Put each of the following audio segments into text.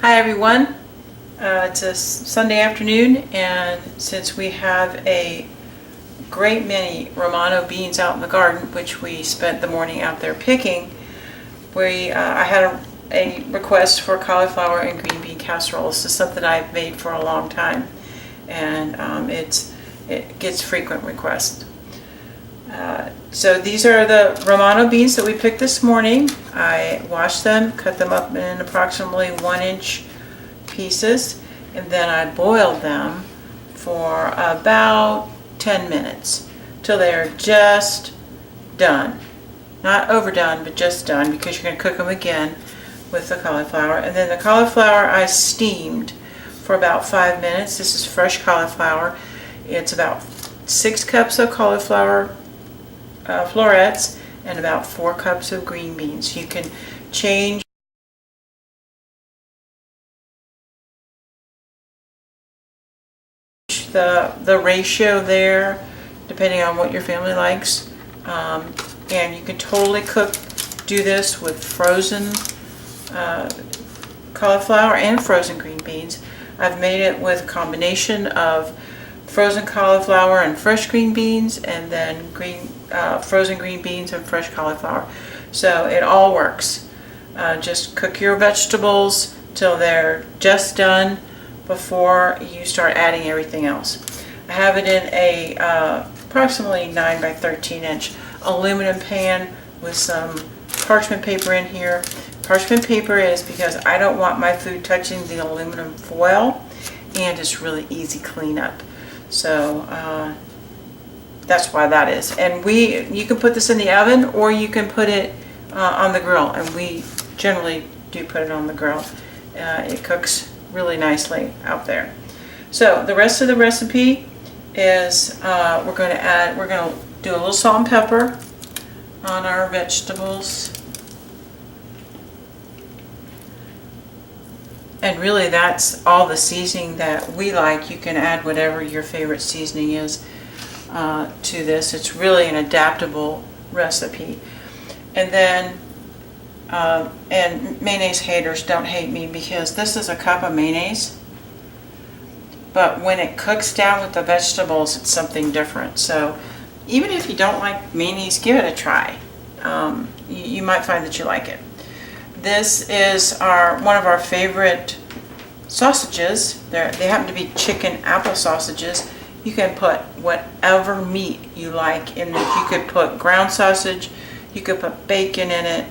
Hi everyone, it's a Sunday afternoon, and since we have a great many Romano beans out in the garden, which we spent the morning out there picking, I had a request for cauliflower and green bean casserole. This is something I've made for a long time, and it gets frequent requests. So these are the Romano beans that we picked this morning. I washed them, cut them up in approximately 1-inch pieces, and then I boiled them for about 10 minutes till they're just done. Not overdone, but just done, because you're going to cook them again with the cauliflower. And then the cauliflower I steamed for about 5 minutes. This is fresh cauliflower. It's about 6 cups of cauliflower florets and about 4 cups of green beans. You can change the ratio there depending on what your family likes, and you can totally do this with frozen cauliflower and frozen green beans. I've made it with a combination of frozen cauliflower and fresh green beans, and then frozen green beans and fresh cauliflower. So it all works. Just cook your vegetables till they're just done before you start adding everything else. I have it in a approximately 9 by 13 inch aluminum pan with some parchment paper in here. Parchment paper is because I don't want my food touching the aluminum foil, and it's really easy cleanup. So that's why that is. And you can put this in the oven, or you can put it on the grill, and we generally do put it on the grill. It cooks really nicely out there. So the rest of the recipe is we're going to do a little salt and pepper on our vegetables. And really that's all the seasoning that we like. You can add whatever your favorite seasoning is to this. It's really an adaptable recipe. And then, and mayonnaise haters, don't hate me, because this is a cup of mayonnaise. But when it cooks down with the vegetables, it's something different. So even if you don't like mayonnaise, give it a try. You might find that you like it. This is one of our favorite sausages. They happen to be chicken apple sausages. You can put whatever meat you like in it. You could put ground sausage, you could put bacon in it,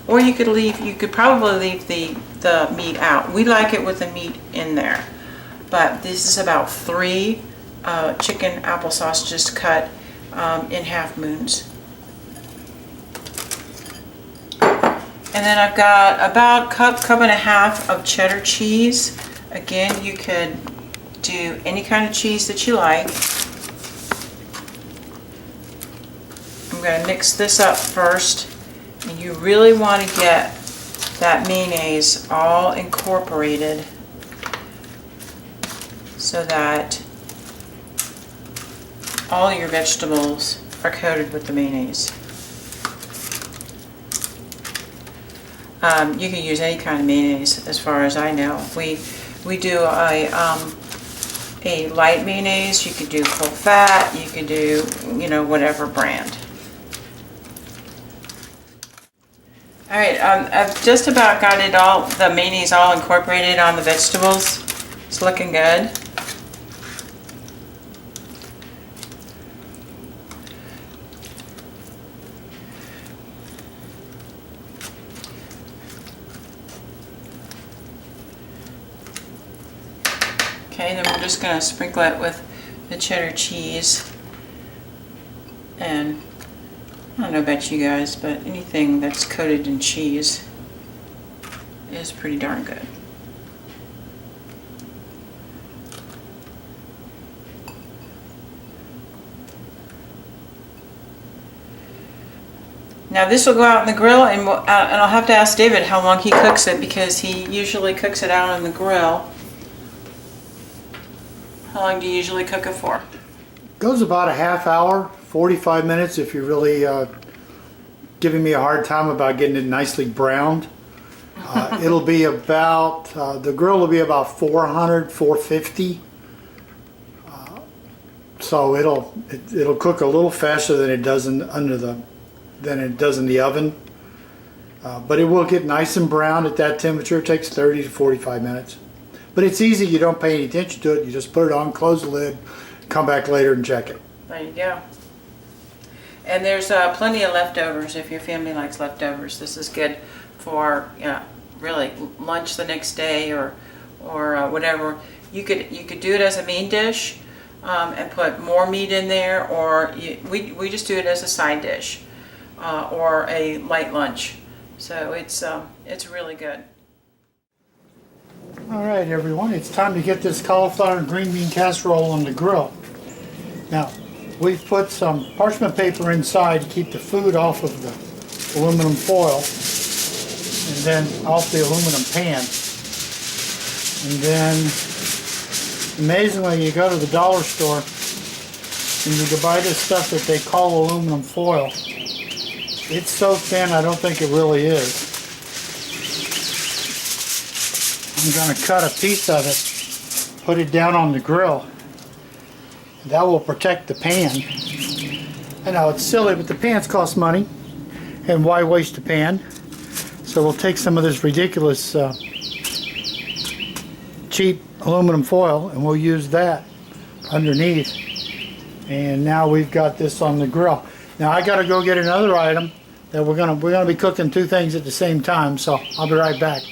or you could probably leave the meat out. We like it with the meat in there. But this is about 3 chicken apple sausages cut in half moons. And then I've got about cup and a half of cheddar cheese. Again, you could do any kind of cheese that you like. I'm going to mix this up first, and you really want to get that mayonnaise all incorporated so that all your vegetables are coated with the mayonnaise. You can use any kind of mayonnaise, as far as I know. We do a light mayonnaise. You could do full fat. You could do, whatever brand. All right, I've just about got the mayonnaise all incorporated on the vegetables. It's looking good. Okay, then we're just going to sprinkle it with the cheddar cheese. And I don't know about you guys, but anything that's coated in cheese is pretty darn good. Now this will go out in the grill, and I'll have to ask David how long he cooks it, because he usually cooks it out on the grill. How long do you usually cook it for? Goes about a half hour, 45 minutes if you're really giving me a hard time about getting it nicely browned. It'll be about, the grill will be about 400, 450. So it'll cook a little faster than it does in the oven. But it will get nice and brown at that temperature. It takes 30 to 45 minutes. But it's easy, you don't pay any attention to it. You just put it on, close the lid, come back later and check it. There you go. And there's plenty of leftovers if your family likes leftovers. This is good for really lunch the next day or whatever. You could do it as a main dish and put more meat in there, or we just do it as a side dish or a light lunch. So it's really good. All right, everyone, it's time to get this cauliflower and green bean casserole on the grill. Now, we've put some parchment paper inside to keep the food off of the aluminum foil, and then off the aluminum pan. And then, amazingly, you go to the dollar store and you can buy this stuff that they call aluminum foil. It's so thin, I don't think it really is. I'm going to cut a piece of it, put it down on the grill. That will protect the pan. I know it's silly, but the pans cost money, and why waste a pan? So we'll take some of this ridiculous cheap aluminum foil and we'll use that underneath. And now we've got this on the grill. Now I got to go get another item that we're gonna be cooking two things at the same time, so I'll be right back.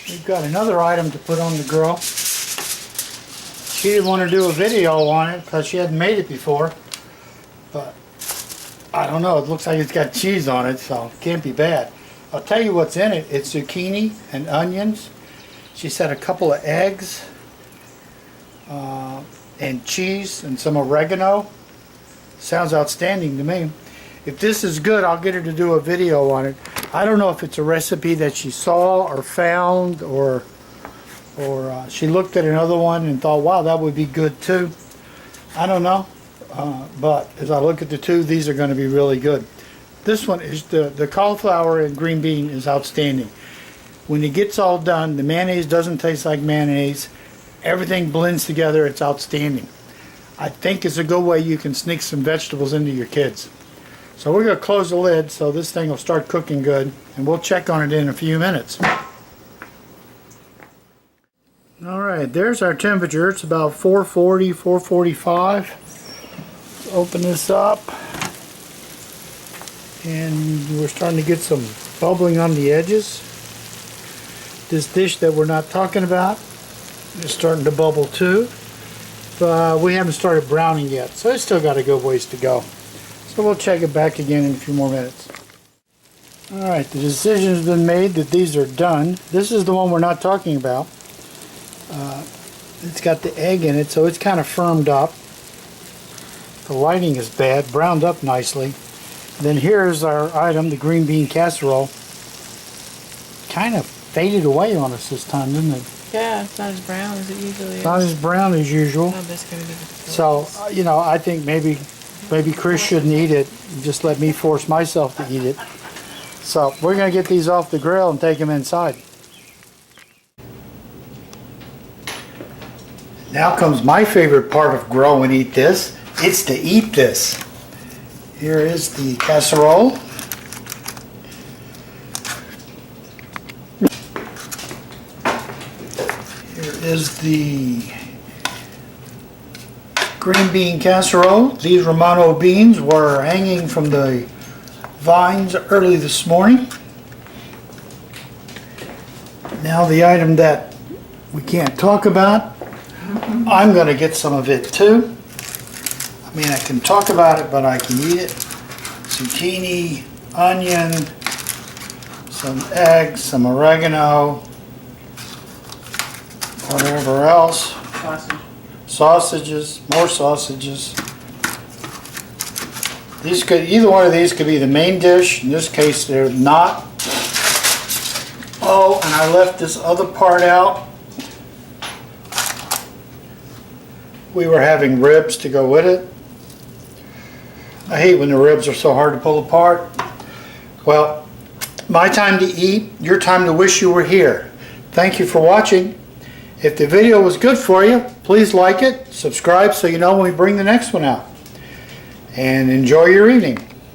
We've got another item to put on the grill. She didn't want to do a video on it because she hadn't made it before, but I don't know, it looks like it's got cheese on it, so it can't be bad. I'll tell you what's in it. It's zucchini and onions. She said a couple of eggs and cheese and some oregano. Sounds outstanding to me. If this is good, I'll get her to do a video on it. I don't know if it's a recipe that she saw or found, or she looked at another one and thought, wow, that would be good too. I don't know, but as I look at the two, these are going to be really good. This one is the cauliflower and green bean is outstanding. When it gets all done, the mayonnaise doesn't taste like mayonnaise. Everything blends together. It's outstanding. I think it's a good way you can sneak some vegetables into your kids. So we're going to close the lid so this thing will start cooking good, and we'll check on it in a few minutes. Alright, there's our temperature. It's about 440, 445. Open this up. And we're starting to get some bubbling on the edges. This dish that we're not talking about is starting to bubble too. But we haven't started browning yet, so it's still got a good ways to go. So we'll check it back again in a few more minutes. Alright, the decision has been made that these are done. This is the one we're not talking about. It's got the egg in it, so it's kind of firmed up. The lighting is bad, browned up nicely. Then here's our item, the green bean casserole. Kind of faded away on us this time, didn't it? Yeah, it's not as brown as it usually is. Not as brown as usual. Oh, that's gonna be So, you know, I think maybe Chris shouldn't eat it. Just let me force myself to eat it. So we're going to get these off the grill and take them inside. Now comes my favorite part of grow and eat this. It's to eat this. Here is the casserole. Here is the green bean casserole. These Romano beans were hanging from the vines early this morning. Now the item that we can't talk about, I'm going to get some of it too. I mean, I can talk about it, but I can eat it. Zucchini, onion, some eggs, some oregano, whatever else. Sausages, more sausages. These could, either one of these could be the main dish. In this case, they're not. Oh, and I left this other part out. We were having ribs to go with it. I hate when the ribs are so hard to pull apart. Well, my time to eat, your time to wish you were here. Thank you for watching. If the video was good for you, please like it, subscribe so you know when we bring the next one out. And enjoy your evening.